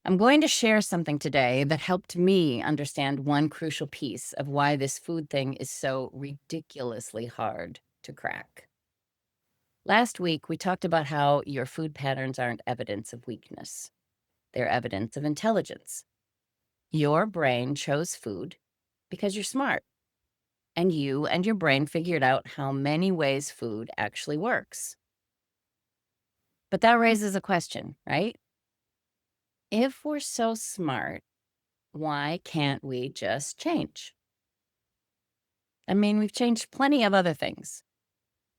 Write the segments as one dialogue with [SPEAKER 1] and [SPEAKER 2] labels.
[SPEAKER 1] I'm going to share something today that helped me understand one crucial piece of why this food thing is so ridiculously hard to crack. Last week, we talked about how your food patterns aren't evidence of weakness, they're evidence of intelligence. Your brain chose food because you're smart, and you and your brain figured out how many ways food actually works. But that raises a question, right? If we're so smart, why can't we just change? I mean, we've changed plenty of other things.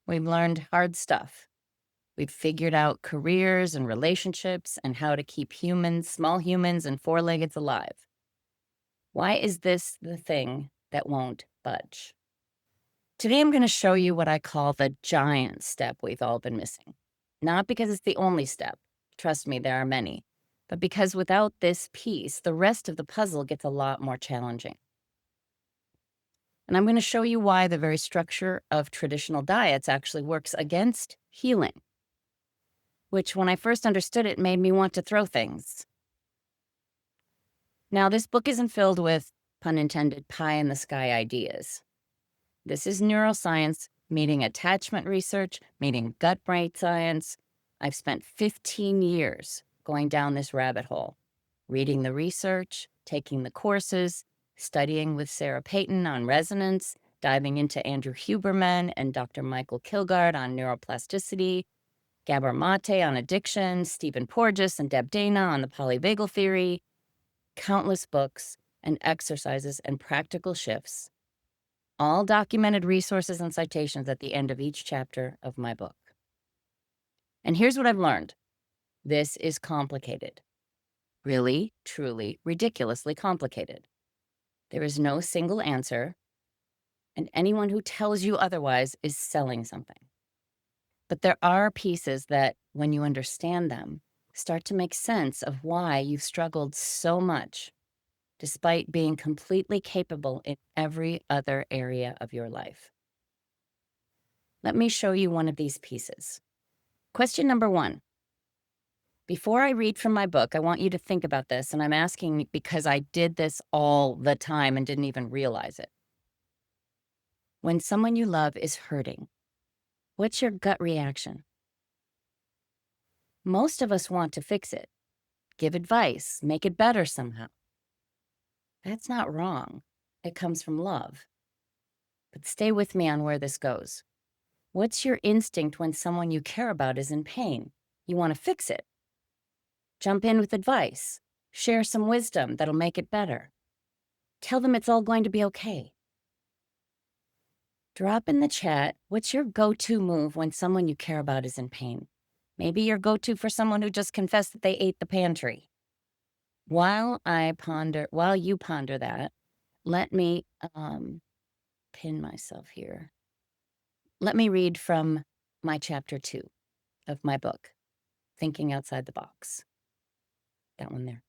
[SPEAKER 1] We've learned hard stuff. We've figured out careers and relationships and how to keep humans, small humans, and four leggeds alive. Why is this the thing that won't budge? Today, I'm going to show you what I call the giant step we've all been missing. Not because it's the only step. Trust me, there are many. But because without this piece, the rest of the puzzle gets a lot more challenging. And I'm going to show you why the very structure of traditional diets actually works against healing, which when I first understood it made me want to throw things. Now, this book isn't filled with, pun intended, pie in the sky ideas. This is neuroscience meeting attachment research, meeting gut brain science. I've spent 15 years going down this rabbit hole, reading the research, taking the courses, studying with Sarah Payton on resonance, diving into Andrew Huberman and Dr. Michael Kilgard on neuroplasticity, Gabor Mate on addiction, Stephen Porges and Deb Dana on the polyvagal theory, countless books and exercises and practical shifts, all documented resources and citations at the end of each chapter of my book. And here's what I've learned. This is complicated. Really, truly, ridiculously complicated. There is no single answer, and anyone who tells you otherwise is selling something. But there are pieces that, when you understand them, start to make sense of why you've struggled so much, despite being completely capable in every other area of your life. Let me show you one of these pieces. Question number 1. Before I read from my book, I want you to think about this, and I'm asking because I did this all the time and didn't even realize it. When someone you love is hurting, what's your gut reaction? Most of us want to fix it, give advice, make it better somehow. That's not wrong. It comes from love. But stay with me on where this goes. What's your instinct when someone you care about is in pain? You want to fix it. Jump in with advice. Share some wisdom that'll make it better. Tell them it's all going to be okay. Drop in the chat, what's your go-to move when someone you care about is in pain? Maybe your go-to for someone who just confessed that they ate the pantry. While you ponder that, let me pin myself here. Let me read from my chapter 2 of my book, Thinking Outside the Box. That one there.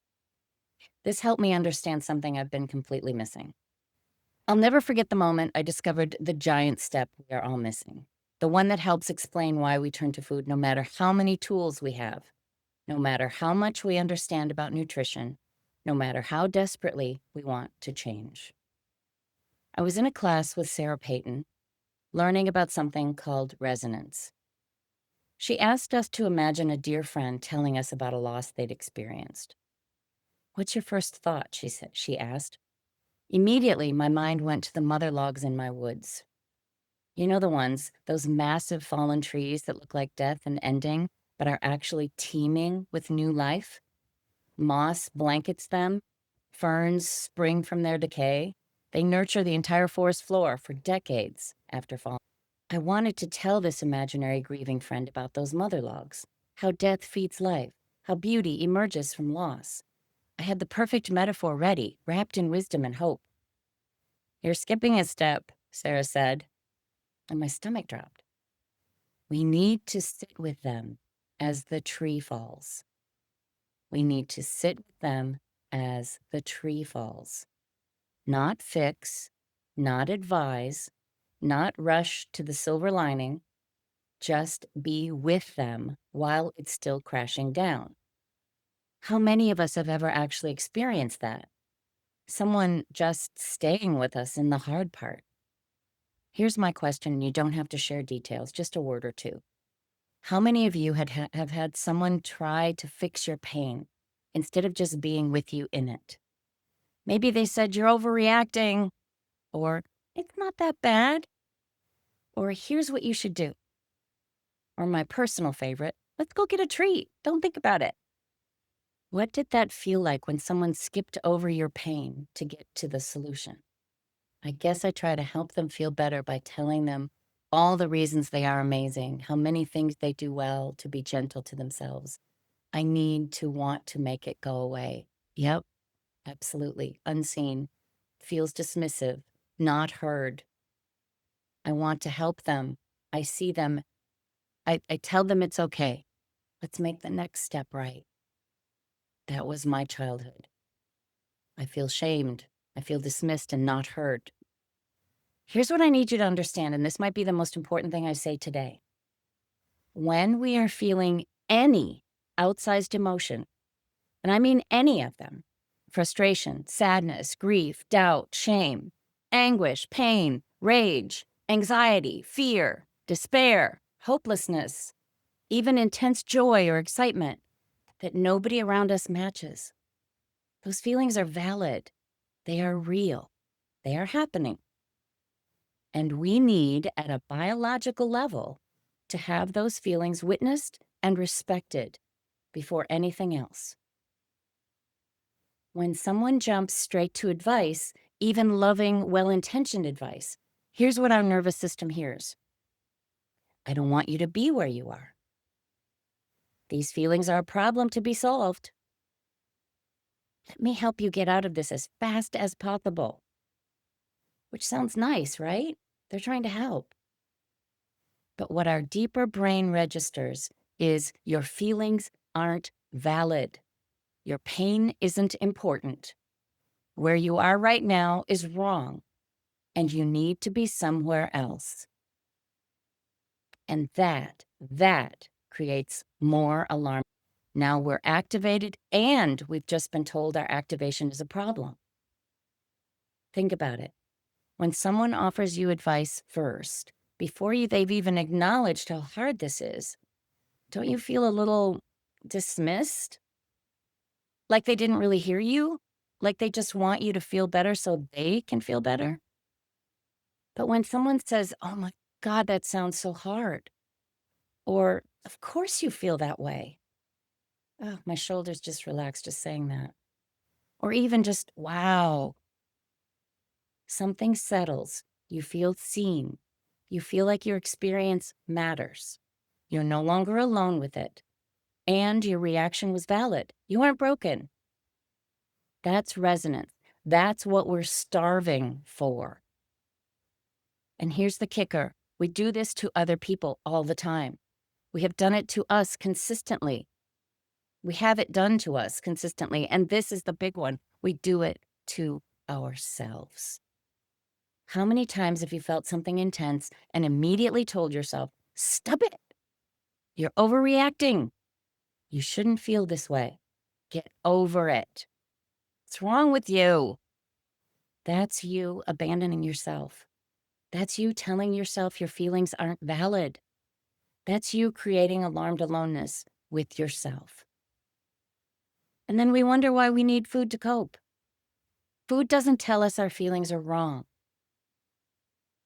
[SPEAKER 1] This helped me understand something I've been completely missing. I'll never forget the moment I discovered the giant step we are all missing. The one that helps explain why we turn to food no matter how many tools we have, no matter how much we understand about nutrition, no matter how desperately we want to change. I was in a class with Sarah Payton, learning about something called resonance. She asked us to imagine a dear friend telling us about a loss they'd experienced. "What's your first thought?" she asked. Immediately, my mind went to the mother logs in my woods. You know the ones, those massive fallen trees that look like death and ending, but are actually teeming with new life? Moss blankets them. Ferns spring from their decay. They nurture the entire forest floor for decades after falling. I wanted to tell this imaginary grieving friend about those mother logs, how death feeds life, how beauty emerges from loss. I had the perfect metaphor ready, wrapped in wisdom and hope. "You're skipping a step," Sarah said, and my stomach dropped. "We need to sit with them as the tree falls. We need to sit with them as the tree falls. Not fix, not advise, not rush to the silver lining. Just be with them while it's still crashing down. How many of us have ever actually experienced that? Someone just staying with us in the hard part. Here's my question, and you don't have to share details, just a word or two. How many of you have had someone try to fix your pain instead of just being with you in it? Maybe they said you're overreacting, or it's not that bad, or here's what you should do, or my personal favorite, let's go get a treat. Don't think about it. What did that feel like when someone skipped over your pain to get to the solution? I guess I try to help them feel better by telling them all the reasons they are amazing, how many things they do well, to be gentle to themselves. I need to want to make it go away. Yep, absolutely. Unseen, feels dismissive, not heard. I want to help them. I see them. I tell them it's okay. Let's make the next step right. That was my childhood. I feel shamed. I feel dismissed and not heard. Here's what I need you to understand, and this might be the most important thing I say today. When we are feeling any outsized emotion, and I mean any of them, frustration, sadness, grief, doubt, shame, anguish, pain, rage, anxiety, fear, despair, hopelessness, even intense joy or excitement that nobody around us matches. Those feelings are valid. They are real. They are happening. And we need, at a biological level, to have those feelings witnessed and respected before anything else. When someone jumps straight to advice, even loving, well-intentioned advice, here's what our nervous system hears. I don't want you to be where you are. These feelings are a problem to be solved. Let me help you get out of this as fast as possible. Which sounds nice, right? They're trying to help. But what our deeper brain registers is your feelings aren't valid. Your pain isn't important. Where you are right now is wrong, and you need to be somewhere else. And that creates more alarm. Now we're activated, and we've just been told our activation is a problem. Think about it. When someone offers you advice first, before they've even acknowledged how hard this is, don't you feel a little dismissed? Like they didn't really hear you? Like they just want you to feel better so they can feel better? But when someone says, oh my God, that sounds so hard, or of course you feel that way. Oh, my shoulders just relaxed just saying that. Or even just, wow, something settles. You feel seen. You feel like your experience matters. You're no longer alone with it. And your reaction was valid. You aren't broken. That's resonance. That's what we're starving for. And here's the kicker. We do this to other people all the time. We have done it to us consistently. We have it done to us consistently. And this is the big one. We do it to ourselves. How many times have you felt something intense and immediately told yourself, stop it. You're overreacting. You shouldn't feel this way. Get over it. What's wrong with you? That's you abandoning yourself. That's you telling yourself your feelings aren't valid. That's you creating alarmed aloneness with yourself. And then we wonder why we need food to cope. Food doesn't tell us our feelings are wrong.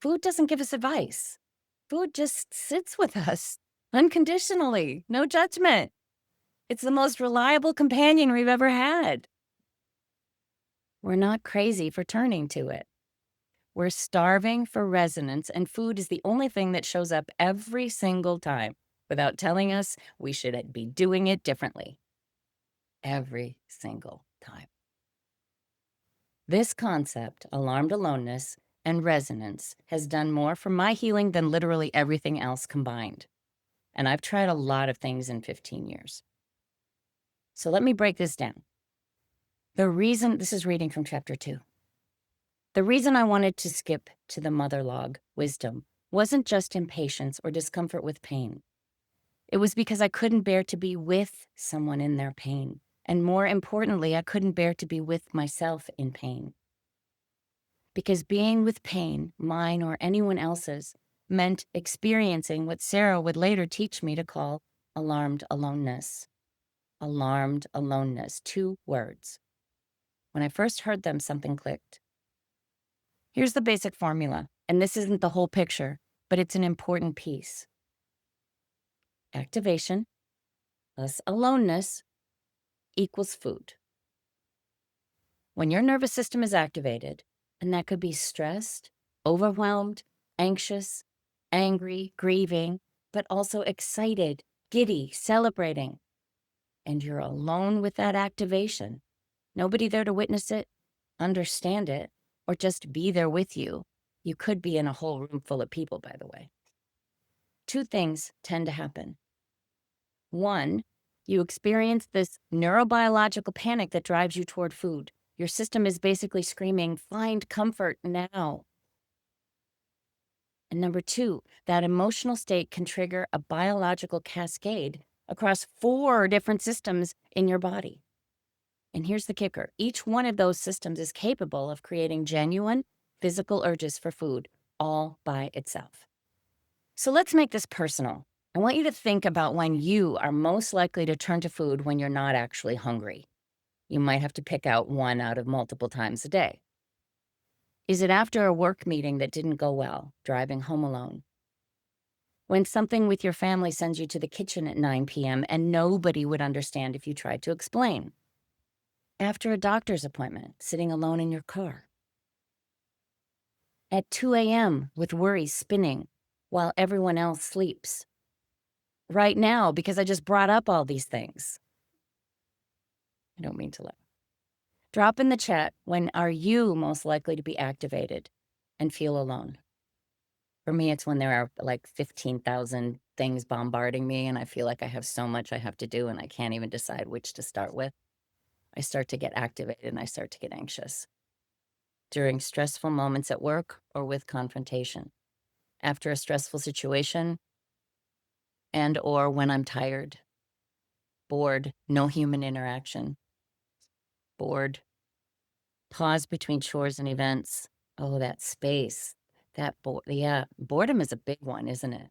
[SPEAKER 1] Food doesn't give us advice. Food just sits with us unconditionally, no judgment. It's the most reliable companion we've ever had. We're not crazy for turning to it. We're starving for resonance, and food is the only thing that shows up every single time without telling us we should be doing it differently. Every single time. This concept, alarmed aloneness and resonance, has done more for my healing than literally everything else combined. And I've tried a lot of things in 15 years. So let me break this down. This is reading from chapter 2. The reason I wanted to skip to the mother log, wisdom, wasn't just impatience or discomfort with pain. It was because I couldn't bear to be with someone in their pain, And more importantly, I couldn't bear to be with myself in pain. Because being with pain, mine or anyone else's, meant experiencing what Sarah would later teach me to call alarmed aloneness. Alarmed aloneness, 2 words. When I first heard them, something clicked. Here's the basic formula, and this isn't the whole picture, but it's an important piece. Activation plus aloneness equals food. When your nervous system is activated, and that could be stressed, overwhelmed, anxious, angry, grieving, but also excited, giddy, celebrating, and you're alone with that activation, nobody there to witness it, understand it, or just be there with you. You could be in a whole room full of people, by the way. 2 things tend to happen. 1, you experience this neurobiological panic that drives you toward food. Your system is basically screaming, find comfort now. And number 2, that emotional state can trigger a biological cascade across 4 different systems in your body. And here's the kicker. Each one of those systems is capable of creating genuine physical urges for food all by itself. So let's make this personal. I want you to think about when you are most likely to turn to food when you're not actually hungry. You might have to pick out one out of multiple times a day. Is it after a work meeting that didn't go well, driving home alone? When something with your family sends you to the kitchen at 9 p.m. and nobody would understand if you tried to explain? After a doctor's appointment, sitting alone in your car? At 2 a.m. with worries spinning while everyone else sleeps? Right now, because I just brought up all these things. I don't mean to laugh. Drop in the chat, when are you most likely to be activated and feel alone? For me, it's when there are like 15,000 things bombarding me and I feel like I have so much I have to do and I can't even decide which to start with. I start to get activated and I start to get anxious. During stressful moments at work or with confrontation. After a stressful situation and or when I'm tired, bored, no human interaction, bored, pause between chores and events. Oh, that space, yeah, boredom is a big one, isn't it?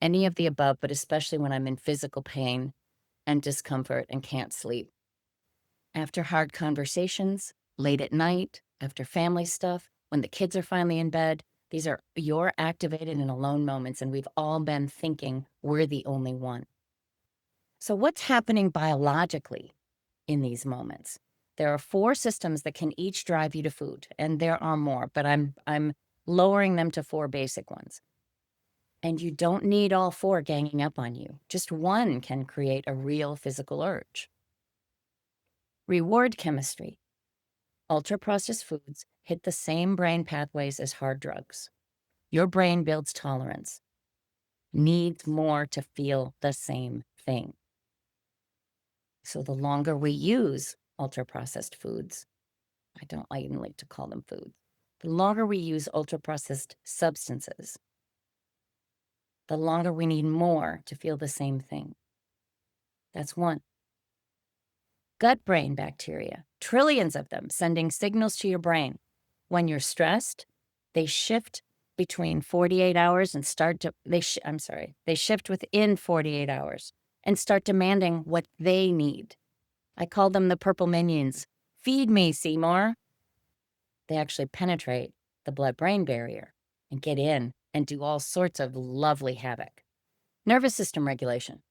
[SPEAKER 1] Any of the above, but especially when I'm in physical pain and discomfort and can't sleep. After hard conversations, late at night, after family stuff, when the kids are finally in bed, these are your activated and alone moments, and we've all been thinking we're the only one. So what's happening biologically in these moments? There are 4 systems that can each drive you to food, and there are more, but I'm lowering them to 4 basic ones. And you don't need all 4 ganging up on you. Just one can create a real physical urge. Reward chemistry. Ultra-processed foods hit the same brain pathways as hard drugs. Your brain builds tolerance, needs more to feel the same thing. So the longer we use ultra-processed foods, I don't even like to call them foods, the longer we use ultra-processed substances, the longer we need more to feel the same thing. That's one. Gut-brain bacteria, trillions of them sending signals to your brain. When you're stressed, they shift between 48 hours and they shift within 48 hours and start demanding what they need. I call them the purple minions. Feed me, Seymour. They actually penetrate the blood-brain barrier and get in and do all sorts of lovely havoc. Nervous system regulation.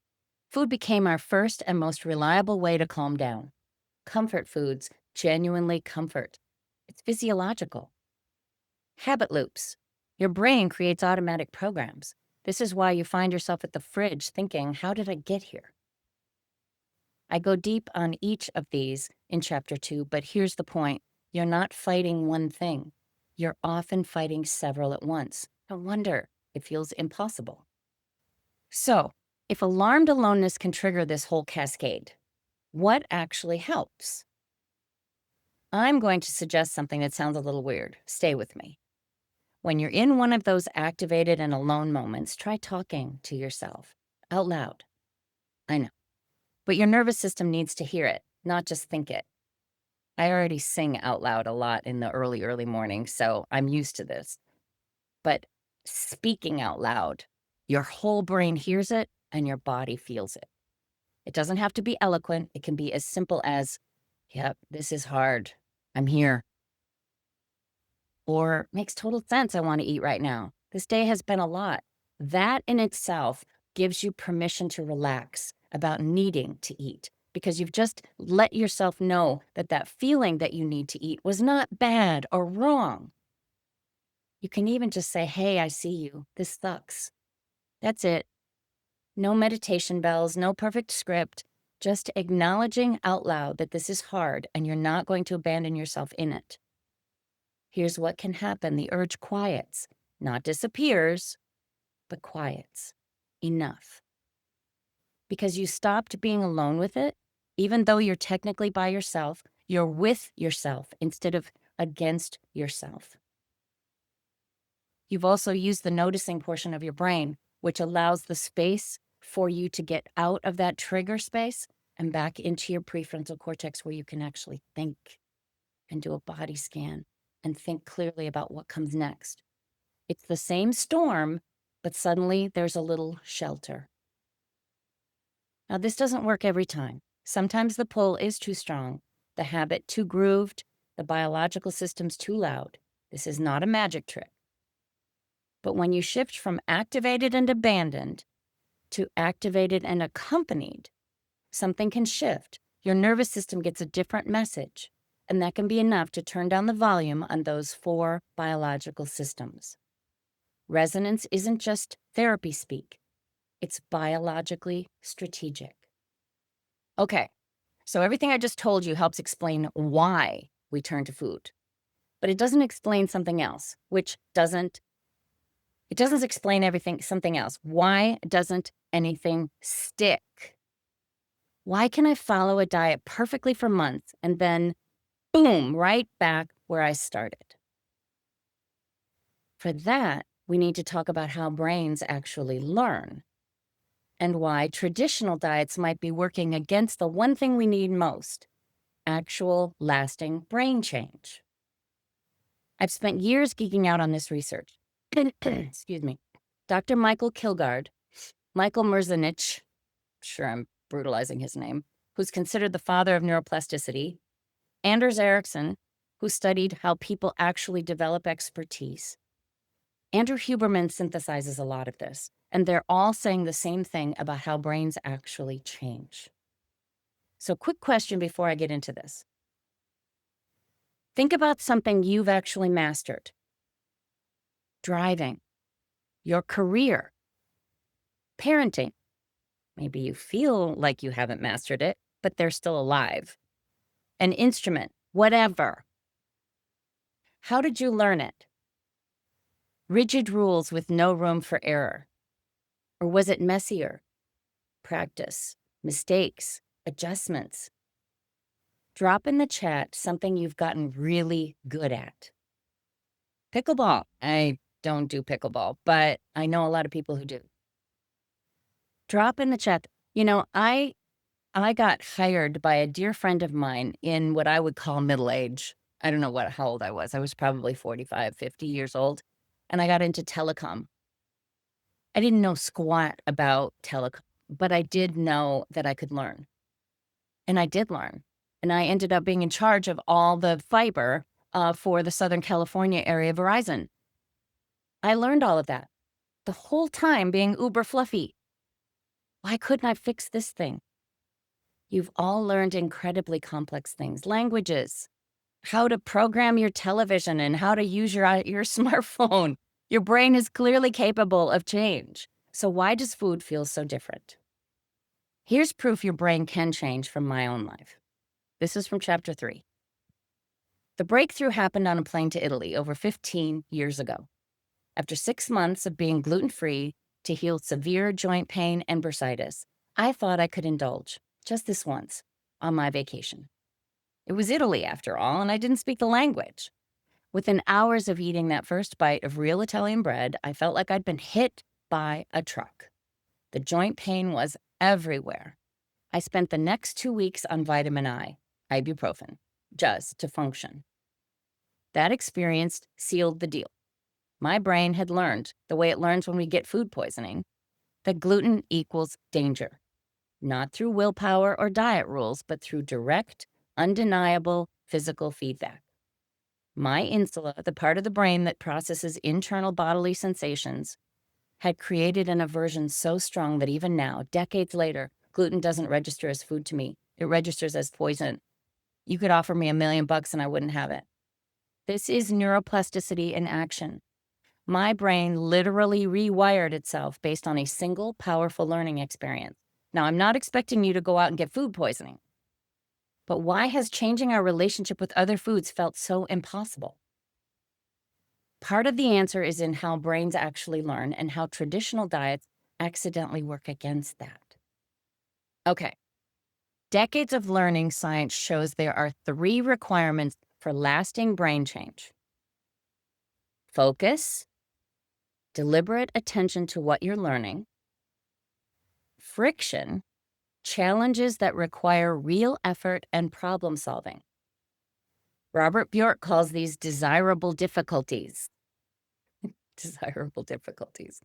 [SPEAKER 1] Food became our first and most reliable way to calm down. Comfort foods genuinely comfort. It's physiological. Habit loops. Your brain creates automatic programs. This is why you find yourself at the fridge thinking, how did I get here? I go deep on each of these in chapter 2, but here's the point. You're not fighting one thing. You're often fighting several at once. No wonder it feels impossible. So, if alarmed aloneness can trigger this whole cascade, what actually helps? I'm going to suggest something that sounds a little weird. Stay with me. When you're in one of those activated and alone moments, try talking to yourself out loud. I know. But your nervous system needs to hear it, not just think it. I already sing out loud a lot in the early morning, so I'm used to this. But speaking out loud, your whole brain hears it and your body feels it. It doesn't have to be eloquent. It can be as simple as, yep, this is hard. I'm here. Or makes total sense. I want to eat right now. This day has been a lot. That in itself gives you permission to relax about needing to eat because you've just let yourself know that that feeling that you need to eat was not bad or wrong. You can even just say, hey, I see you. This sucks. That's it. No meditation bells, no perfect script, just acknowledging out loud that this is hard and you're not going to abandon yourself in it. Here's what can happen. The urge quiets, not disappears, but quiets. Enough. Because you stopped being alone with it, even though you're technically by yourself, you're with yourself instead of against yourself. You've also used the noticing portion of your brain, which allows the space for you to get out of that trigger space and back into your prefrontal cortex where you can actually think and do a body scan and think clearly about what comes next. It's the same storm, but suddenly there's a little shelter. Now, this doesn't work every time. Sometimes the pull is too strong, the habit too grooved, the biological system's too loud. This is not a magic trick. But when you shift from activated and abandoned to activated and accompanied, something can shift. Your nervous system gets a different message, and that can be enough to turn down the volume on those 4 biological systems. Resonance isn't just therapy speak. It's biologically strategic. Okay, so everything I just told you helps explain why we turn to food. But it doesn't explain something else, which doesn't explain something else. Why doesn't anything stick? Why can I follow a diet perfectly for months and then, boom, right back where I started? For that, we need to talk about how brains actually learn and why traditional diets might be working against the one thing we need most, actual lasting brain change. I've spent years geeking out on this research. Excuse me. Dr. Michael Kilgard, Michael Merzenich, sure I'm brutalizing his name, who's considered the father of neuroplasticity, Anders Ericsson, who studied how people actually develop expertise. Andrew Huberman synthesizes a lot of this, and they're all saying the same thing about how brains actually change. So, quick question before I get into this. Think about something you've actually mastered. Driving, your career, parenting. Maybe you feel like you haven't mastered it, but they're still alive. An instrument, whatever. How did you learn it? Rigid rules with no room for error? Or was it messier? Practice, mistakes, adjustments. Drop in the chat something you've gotten really good at. Pickleball. I don't do pickleball, but I know a lot of people who do. Drop in the chat. You know, I got hired by a dear friend of mine in what I would call middle age. I don't know how old I was. I was probably 45, 50 years old. And I got into telecom. I didn't know squat about telecom, but I did know that I could learn. And I did learn. And I ended up being in charge of all the fiber for the Southern California area Verizon. I learned all of that, the whole time being uber fluffy. Why couldn't I fix this thing? You've all learned incredibly complex things, languages, how to program your television and how to use your smartphone. Your brain is clearly capable of change. So why does food feel so different? Here's proof your brain can change from my own life. This is from chapter 3. The breakthrough happened on a plane to Italy over 15 years ago. After 6 months of being gluten-free to heal severe joint pain and bursitis, I thought I could indulge, just this once, on my vacation. It was Italy, after all, and I didn't speak the language. Within hours of eating that first bite of real Italian bread, I felt like I'd been hit by a truck. The joint pain was everywhere. I spent the next 2 weeks on vitamin I, ibuprofen, just to function. That experience sealed the deal. My brain had learned, the way it learns when we get food poisoning, that gluten equals danger, not through willpower or diet rules, but through direct, undeniable physical feedback. My insula, the part of the brain that processes internal bodily sensations, had created an aversion so strong that even now, decades later, gluten doesn't register as food to me. It registers as poison. You could offer me $1,000,000 and I wouldn't have it. This is neuroplasticity in action. My brain literally rewired itself based on a single powerful learning experience. Now, I'm not expecting you to go out and get food poisoning, but why has changing our relationship with other foods felt so impossible? Part of the answer is in how brains actually learn and how traditional diets accidentally work against that. Okay, decades of learning science shows there are 3 requirements for lasting brain change: focus, deliberate attention to what you're learning, friction, challenges that require real effort and problem solving. Robert Bjork calls these desirable difficulties. Desirable difficulties.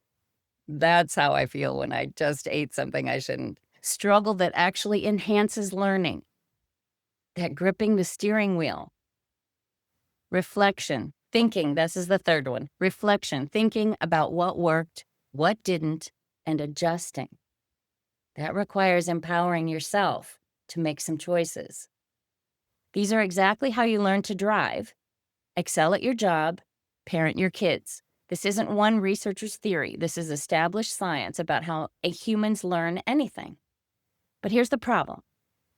[SPEAKER 1] That's how I feel when I just ate something I shouldn't. Struggle that actually enhances learning. That gripping the steering wheel. Reflection, thinking, this is the third one. Reflection, thinking about what worked, what didn't, and adjusting. That requires empowering yourself to make some choices. These are exactly how you learn to drive, excel at your job, parent your kids. This isn't one researcher's theory. This is established science about how humans learn anything. But here's the problem.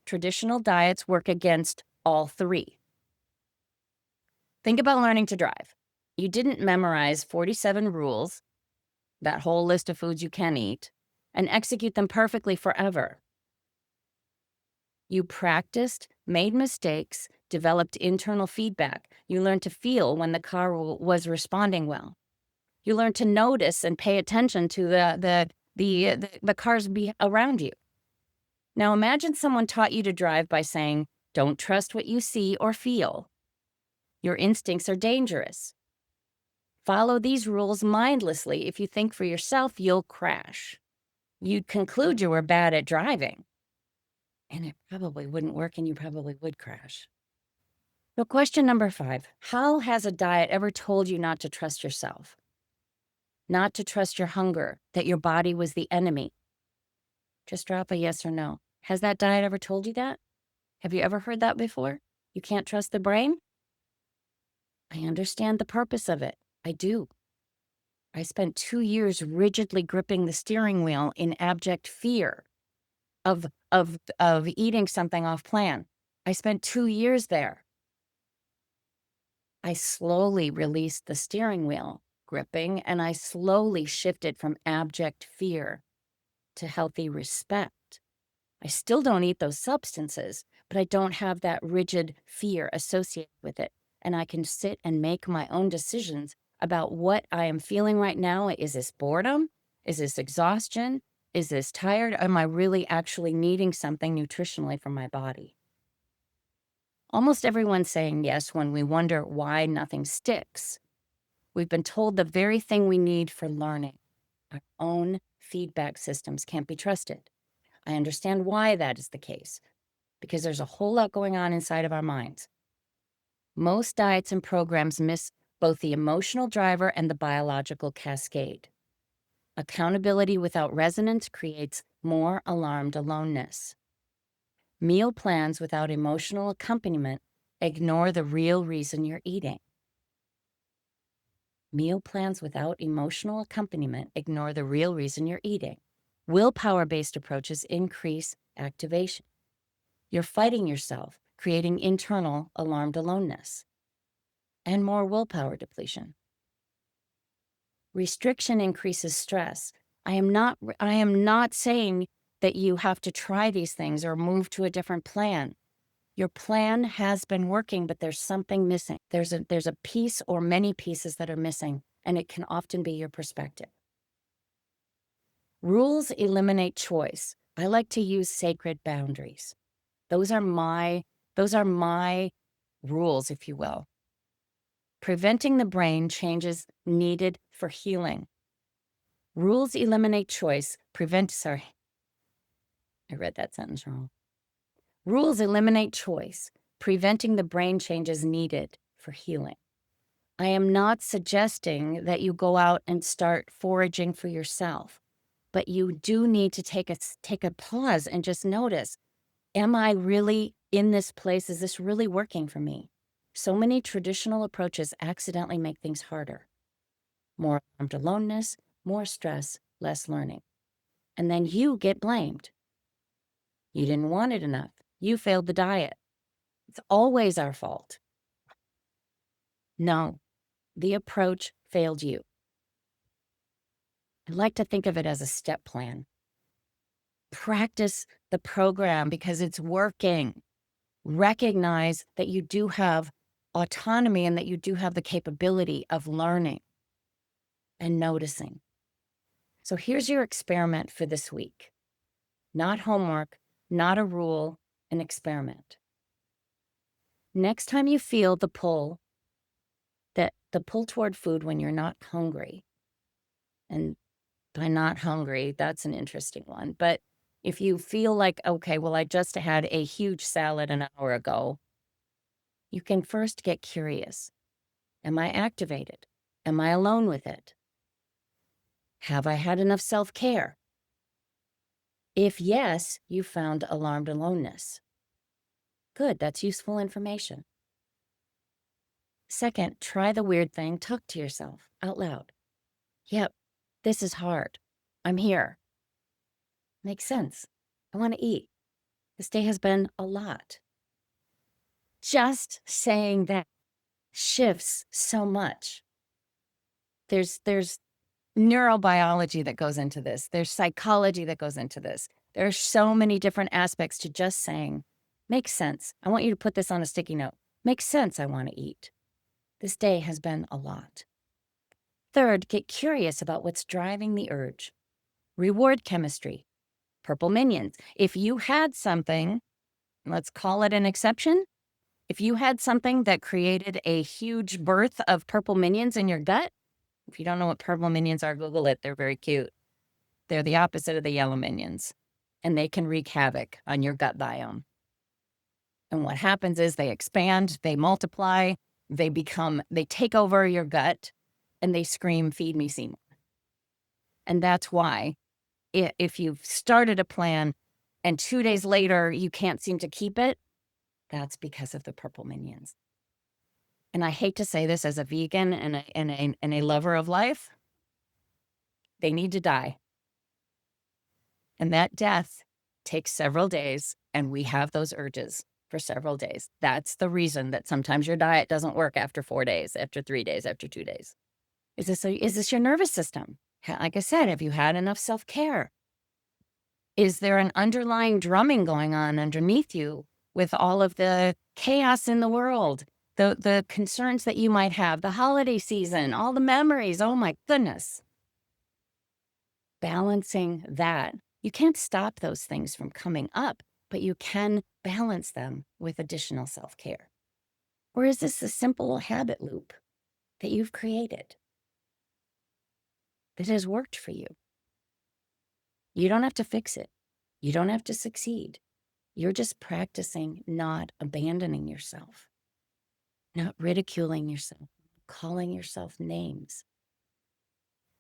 [SPEAKER 1] Traditional diets work against all 3. Think about learning to drive. You didn't memorize 47 rules, that whole list of foods you can eat, and execute them perfectly forever. You practiced, made mistakes, developed internal feedback. You learned to feel when the car was responding well. You learned to notice and pay attention to the cars around you. Now imagine someone taught you to drive by saying, "Don't trust what you see or feel. Your instincts are dangerous. Follow these rules mindlessly. If you think for yourself, you'll crash." You'd conclude you were bad at driving, and it probably wouldn't work and you probably would crash. So question number 5, how has a diet ever told you not to trust yourself? Not to trust your hunger, that your body was the enemy? Just drop a yes or no. Has that diet ever told you that? Have you ever heard that before? You can't trust the brain? I understand the purpose of it. I do. I spent 2 years rigidly gripping the steering wheel in abject fear of eating something off plan. I spent 2 years there. I slowly released the steering wheel gripping, and I slowly shifted from abject fear to healthy respect. I still don't eat those substances, but I don't have that rigid fear associated with it. And I can sit and make my own decisions about what I am feeling right now. Is this boredom? Is this exhaustion? Is this tired? Am I really actually needing something nutritionally from my body? Almost everyone's saying yes when we wonder why nothing sticks. We've been told the very thing we need for learning. Our own feedback systems can't be trusted. I understand why that is the case, because there's a whole lot going on inside of our minds. Most diets and programs miss both the emotional driver and the biological cascade. Accountability without resonance creates more alarmed aloneness. Meal plans without emotional accompaniment ignore the real reason you're eating. Meal plans without emotional accompaniment ignore the real reason you're eating. Willpower-based approaches increase activation. You're fighting yourself, creating internal alarmed aloneness and more willpower depletion. Restriction increases stress. I am not saying that you have to try these things or move to a different plan. Your plan has been working, but there's something missing. There's a piece or many pieces that are missing, and it can often be your perspective. Rules eliminate choice. I like to use sacred boundaries. Those are my those are my rules, if you will. Preventing the brain changes needed for healing. Rules eliminate choice, sorry, I read that sentence wrong. Rules eliminate choice, preventing the brain changes needed for healing. I am not suggesting that you go out and start foraging for yourself, but you do need to take a pause and just notice, am I really in this place? Is this really working for me? So many traditional approaches accidentally make things harder. More armed aloneness, more stress, less learning. And then you get blamed. You didn't want it enough. You failed the diet. It's always our fault. No, the approach failed you. I like to think of it as a step plan. Practice the program because it's working. Recognize that you do have autonomy and that you do have the capability of learning and noticing. So here's your experiment for this week. Not homework, not a rule, an experiment. Next time you feel the pull toward food when you're not hungry, and by not hungry, that's an interesting one, but if you feel like, okay, well, I just had a huge salad an hour ago, you can first get curious. Am I activated? Am I alone with it? Have I had enough self-care? If yes, you found alarmed aloneness. Good, that's useful information. Second, try the weird thing. Talk to yourself out loud. Yep, this is hard. I'm here. Makes sense. I want to eat. This day has been a lot. Just saying that shifts so much. There's neurobiology that goes into this. There's psychology that goes into this. There are so many different aspects to just saying, makes sense. I want you to put this on a sticky note. Makes sense, I want to eat. This day has been a lot. Third, get curious about what's driving the urge. Reward chemistry. Purple minions. If you had something, let's call it an exception. If you had something that created a huge birth of purple minions in your gut, if you don't know what purple minions are, Google it. They're very cute. They're the opposite of the yellow minions, and they can wreak havoc on your gut biome. And what happens is they expand, they multiply, they take over your gut, and they scream, feed me, Seymour. And that's why if you've started a plan and 2 days later you can't seem to keep it, that's because of the purple minions. And I hate to say this as a vegan and a lover of life, they need to die. And that death takes several days, and we have those urges for several days. That's the reason that sometimes your diet doesn't work after 4 days, after 3 days, after 2 days. Is this your nervous system? Like I said, have you had enough self-care? Is there an underlying drumming going on underneath you with all of the chaos in the world, the concerns that you might have, the holiday season, all the memories? Oh my goodness. Balancing that. You can't stop those things from coming up, but you can balance them with additional self-care. Or is this a simple habit loop that you've created that has worked for you? You don't have to fix it. You don't have to succeed. You're just practicing not abandoning yourself, not ridiculing yourself, calling yourself names.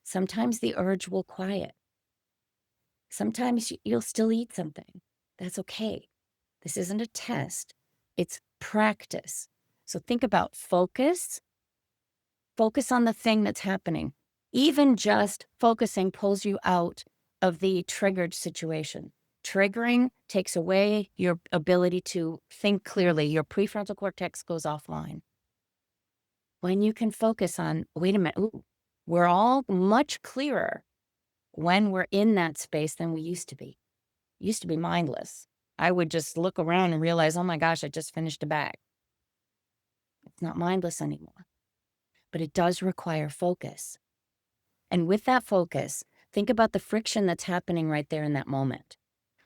[SPEAKER 1] Sometimes the urge will quiet. Sometimes you'll still eat something. That's okay. This isn't a test. It's practice. So think about focus. Focus on the thing that's happening. Even just focusing pulls you out of the triggered situation. Triggering takes away your ability to think clearly. Your prefrontal cortex goes offline. When you can focus on, wait a minute, we're all much clearer when we're in that space than we used to be. Used to be mindless. I would just look around and realize, oh my gosh, I just finished a bag. It's not mindless anymore. But it does require focus. And with that focus, think about the friction that's happening right there in that moment.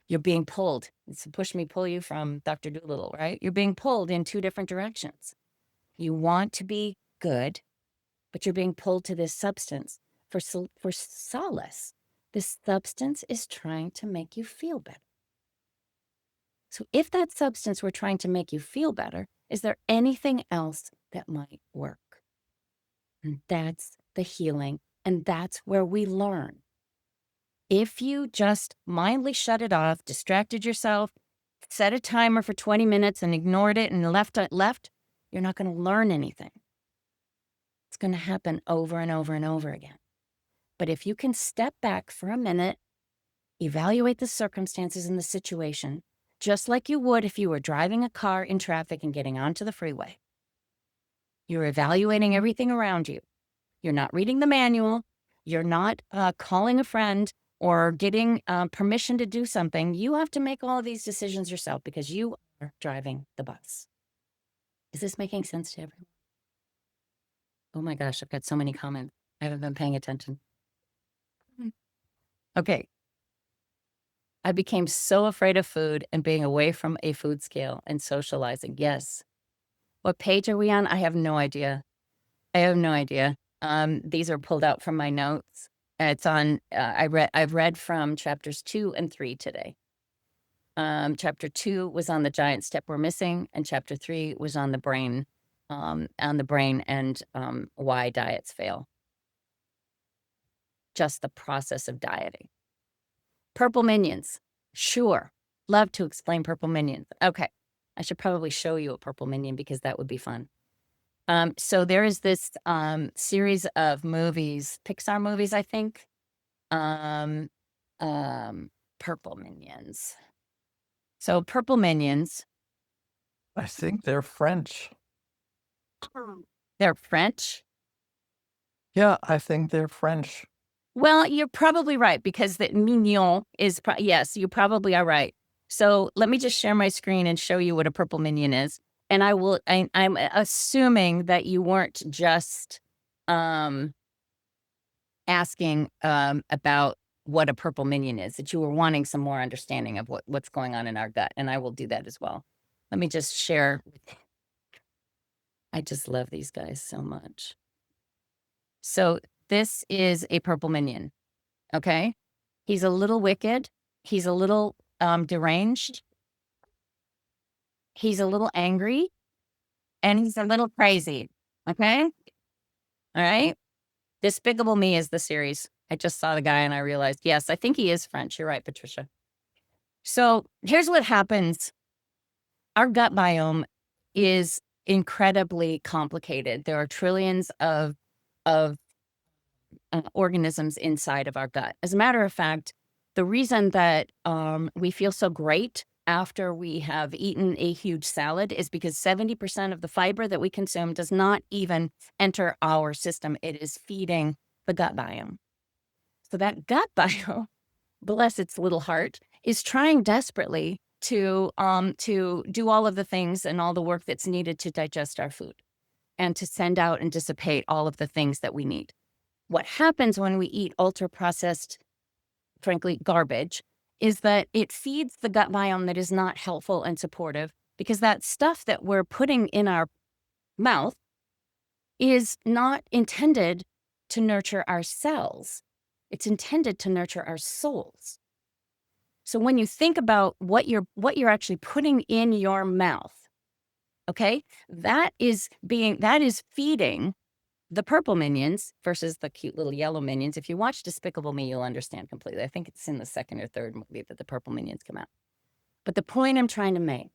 [SPEAKER 1] You're being pulled. It's a push me, pull you from Dr. Dolittle, right? You're being pulled in two different directions. You want to be good, but you're being pulled to this substance for solace. This substance is trying to make you feel better. So if that substance were trying to make you feel better, is there anything else that might work? And that's the healing, and that's where we learn. If you just mindly shut it off, distracted yourself, set a timer for 20 minutes and ignored it and left, you're not going to learn anything. It's going to happen over and over and over again. But if you can step back for a minute, evaluate the circumstances in the situation, just like you would if you were driving a car in traffic and getting onto the freeway. You're evaluating everything around you. You're not reading the manual. You're not calling a friend or getting permission to do something. You have to make all of these decisions yourself because you are driving the bus. Is this making sense to everyone? Oh my gosh, I've got so many comments. I haven't been paying attention. Okay. I became so afraid of food and being away from a food scale and socializing. Yes. What page are we on? I have no idea. I have no idea. These are pulled out from my notes. It's on, I've read from chapters 2 and 3 today. Chapter 2 was on the giant step we're missing, and chapter 3 was on the brain and why diets fail. Just the process of dieting. Purple minions. Sure. Love to explain purple minions. Okay. I should probably show you a purple minion because that would be fun. So there is this series of movies, Pixar movies, I think. Purple minions. So purple minions.
[SPEAKER 2] I think they're French.
[SPEAKER 1] They're French.
[SPEAKER 2] Yeah, I think they're French.
[SPEAKER 1] Well, you're probably right because the mignon is, yes, you probably are right. So let me just share my screen and show you what a purple minion is. And I'm assuming that you weren't just asking about what a purple minion is, that you were wanting some more understanding of what's going on in our gut. And I will do that as well. Let me just share. I just love these guys so much. So this is a purple minion, okay? He's a little wicked. He's a little deranged. He's a little angry. And he's a little crazy, okay? All right? Despicable Me is the series. I just saw the guy and I realized, yes, I think he is French. You're right, Patricia. So here's what happens. Our gut biome is incredibly complicated. There are trillions of organisms inside of our gut. As a matter of fact, the reason that we feel so great after we have eaten a huge salad is because 70% of the fiber that we consume does not even enter our system. It is feeding the gut biome. So that gut biome, bless its little heart, is trying desperately to do all of the things and all the work that's needed to digest our food and to send out and dissipate all of the things that we need. What happens when we eat ultra-processed, frankly, garbage, is that it feeds the gut biome that is not helpful and supportive because that stuff that we're putting in our mouth is not intended to nurture our cells. It's intended to nurture our souls. So when you think about what you're actually putting in your mouth, okay, that is feeding the purple minions versus the cute little yellow minions. If you watch Despicable Me, you'll understand completely. I think it's in the second or third movie that the purple minions come out. But the point I'm trying to make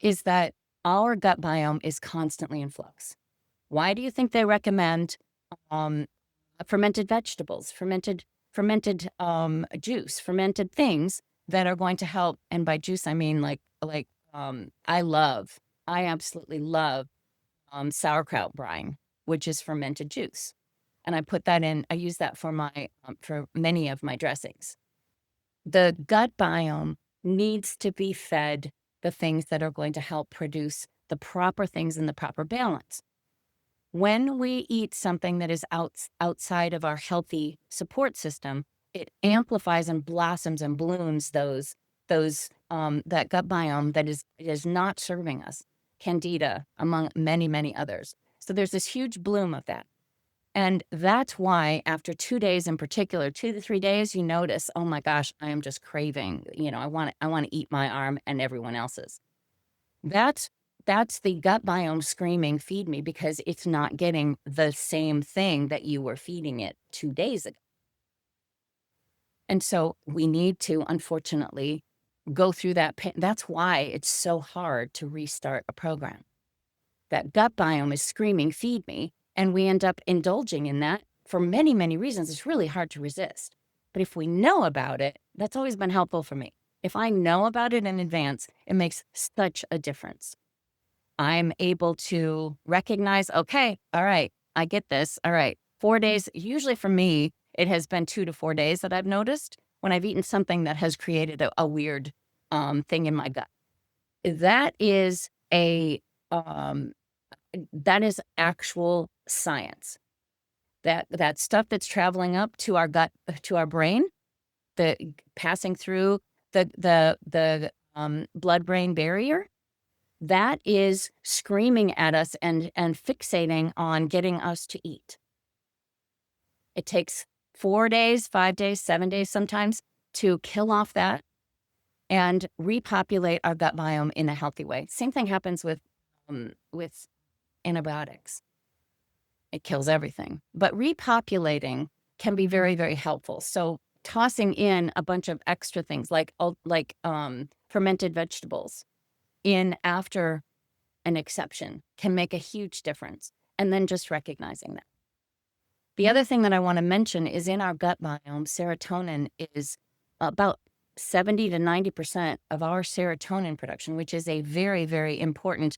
[SPEAKER 1] is that our gut biome is constantly in flux. Why do you think they recommend fermented vegetables, fermented juice, fermented things that are going to help? And by juice, I mean I absolutely love sauerkraut brine, which is fermented juice. And I put that in, I use that for for many of my dressings. The gut biome needs to be fed the things that are going to help produce the proper things in the proper balance. When we eat something that is outside of our healthy support system, it amplifies and blossoms and blooms those that gut biome that is not serving us, candida, among many, many others. So there's this huge bloom of that. And that's why after 2 days in particular, 2 to 3 days, you notice, "Oh my gosh, I am just craving, I wanna eat my arm and everyone else's." That's that's the gut biome screaming, "Feed me," because it's not getting the same thing that you were feeding it 2 days ago. And so we need to, unfortunately, go through that pain. That's why it's so hard to restart a program. That gut biome is screaming, "Feed me," and we end up indulging in that for many, many reasons. It's really hard to resist. But if we know about it, that's always been helpful for me. If I know about it in advance, it makes such a difference. I'm able to recognize, okay, all right, I get this. All right, 4 days. Usually for me, it has been 2 to 4 days that I've noticed when I've eaten something that has created a weird thing in my gut. That is a um, that is actual science. That stuff that's traveling up to our gut, to our brain, the passing through the blood-brain barrier, that is screaming at us and fixating on getting us to eat. It takes 4 days, 5 days, 7 days sometimes to kill off that and repopulate our gut biome in a healthy way. Same thing happens with antibiotics. It kills everything. But repopulating can be very, very helpful. So tossing in a bunch of extra things like fermented vegetables in after an exception can make a huge difference. And then just recognizing that. The other thing that I want to mention is in our gut biome, serotonin is about 70 to 90% of our serotonin production, which is a very, very important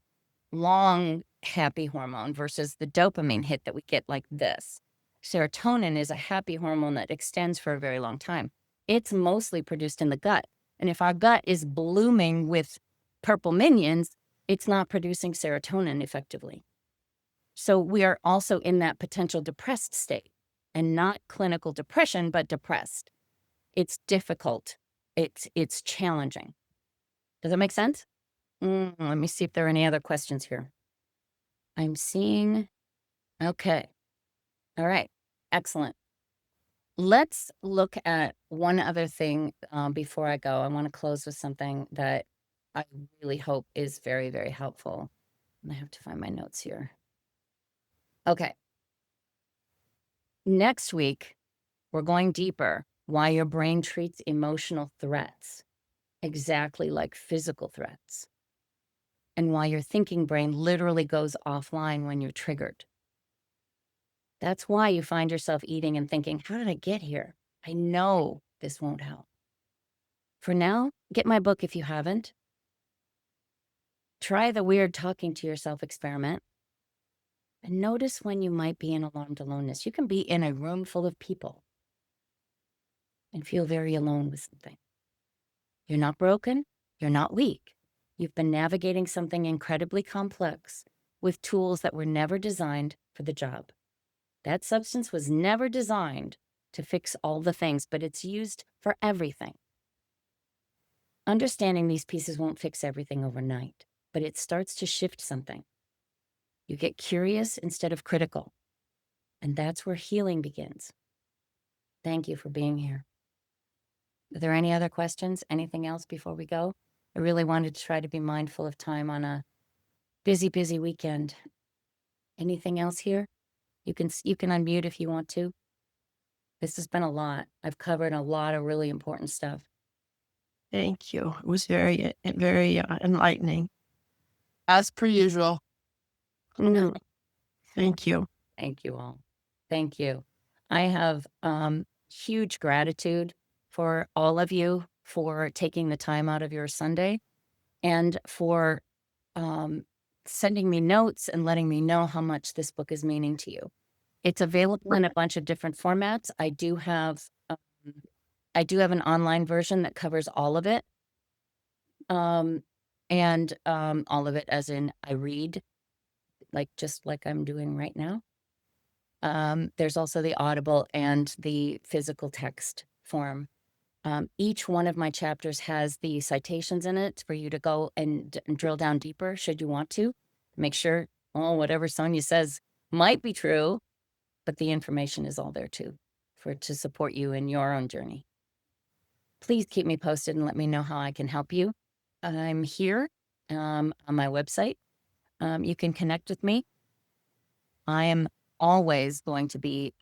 [SPEAKER 1] long happy hormone versus the dopamine hit that we get like this. Serotonin is a happy hormone that extends for a very long time. It's mostly produced in the gut. And if our gut is blooming with purple minions, it's not producing serotonin effectively. So we are also in that potential depressed state, and not clinical depression, but depressed. It's difficult. It's challenging. Does that make sense? Let me see if there are any other questions here. I'm seeing. Okay. All right. Excellent. Let's look at one other thing before I go. I want to close with something that I really hope is very, very helpful. And I have to find my notes here. Okay. Next week, we're going deeper why your brain treats emotional threats exactly like physical threats, and why your thinking brain literally goes offline when you're triggered. That's why you find yourself eating and thinking, how did I get here? I know this won't help. For now, get my book if you haven't. Try the weird talking to yourself experiment and notice when you might be in alarmed aloneness. You can be in a room full of people and feel very alone with something. You're not broken. You're not weak. You've been navigating something incredibly complex with tools that were never designed for the job. That substance was never designed to fix all the things, but it's used for everything. Understanding these pieces won't fix everything overnight, but it starts to shift something. You get curious instead of critical, and that's where healing begins. Thank you for being here. Are there any other questions? Anything else before we go? I really wanted to try to be mindful of time on a busy, busy weekend. Anything else here? You can unmute if you want to. This has been a lot. I've covered a lot of really important stuff.
[SPEAKER 3] Thank you. It was very enlightening, as per usual.
[SPEAKER 1] No,
[SPEAKER 3] Thank you.
[SPEAKER 1] thank you all. Thank you. I have huge gratitude for all of you for taking the time out of your Sunday and for um, sending me notes and letting me know how much this book is meaning to you. It's available in a bunch of different formats. I do have an online version that covers all of it. And all of it as in I read, like just like I'm doing right now. There's also the Audible and the physical text form. Each one of my chapters has the citations in it for you to go and drill down deeper should you want to. Make sure, whatever Sonia says might be true, but the information is all there too to support you in your own journey. Please keep me posted and let me know how I can help you. I'm here on my website. You can connect with me. I am always going to be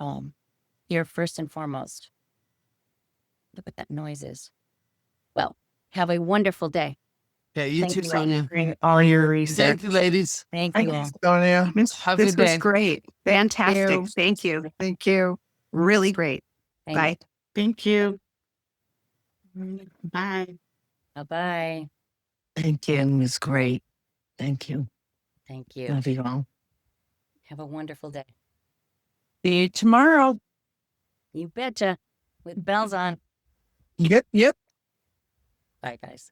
[SPEAKER 1] here first and foremost. Look what that noise is. Well, have a wonderful day.
[SPEAKER 3] Yeah, you
[SPEAKER 1] Thank
[SPEAKER 3] too,
[SPEAKER 1] you.
[SPEAKER 3] Sonia.
[SPEAKER 4] Bring all your research.
[SPEAKER 3] Thank you, ladies.
[SPEAKER 1] Thank you all.
[SPEAKER 2] Thanks, Sonia.
[SPEAKER 3] Have a
[SPEAKER 4] This
[SPEAKER 3] good
[SPEAKER 4] was
[SPEAKER 3] day.
[SPEAKER 4] great. Fantastic. Thank you. Thank you. Really great.
[SPEAKER 1] Thanks.
[SPEAKER 4] Bye.
[SPEAKER 3] Thank you. Bye.
[SPEAKER 1] Bye-bye.
[SPEAKER 4] Thank you. It was great. Thank you.
[SPEAKER 1] Thank you.
[SPEAKER 4] Love you all.
[SPEAKER 1] Have a wonderful day.
[SPEAKER 3] See you tomorrow.
[SPEAKER 1] You betcha. With bells on.
[SPEAKER 2] Yep.
[SPEAKER 1] Bye, guys.